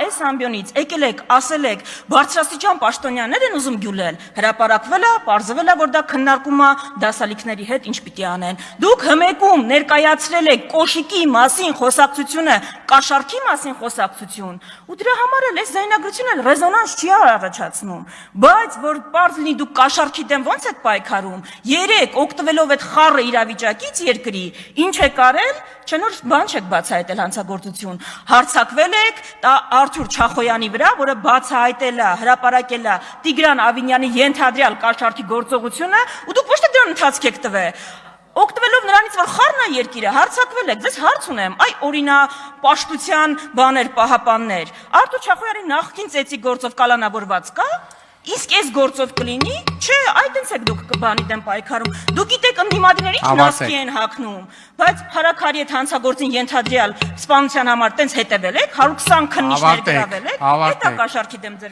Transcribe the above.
այս ամբիոնից եկել եք, ասել եք, բարձրաստիճան պաշտոնյաներ են ուզում գյուլել, հրապարակվել է, պարզվել է, որ դա քննարկում է դասալիքների հետ ինչ պիտի անեն։ Դուք հմեկում ներկայացրել եք կոշիկի մասին խոսակցությունը, կաշառքի մասին խոսակցություն, ու դրա համար էլ այս զայնագրությունը ռեզոնանս չի առաջացնում, բայց որ պարզ լինի դուք կաշառքի դեմ ո՞նց եք պայքարում, երեք օգտվելով այդ խառը իրավիճակից երկրի, ինչ եք արել, չէ՞ նոր բան չեք բացահայտել հանցագործություն, հարձակվել եք Արթուր Չախոյանի վրա, որը բացահայտել է, հրապարակել է Տիգրան Ավինյանի ենթադրյալ կաշառքի գործողությունը, ու դուք ոչ թե դրան ընթացք եք տվել, օգտվելով նրանից, որ խառն է երկիրը, հարձակվել եք, ձեզ հարց ունեմ, այ օրինապաշտության բաներ, պահապաններ, Արթուր Չախոյանի նախկին ծեծի գործով կալանավորված կա, իսկ այս գործով կլինի, չէ, այդպես եք դուք բանի դեմ պայքարում, դուք գիտեք ընդդիմադիրների չնասկի են հագնում, բայց Փարաքարի այդ հանցագործին ենթադրյալ սպանության համար տենց հետևել եք, 120 քննիչներ գրավել եք, դա կաշառքի դեմ ձեր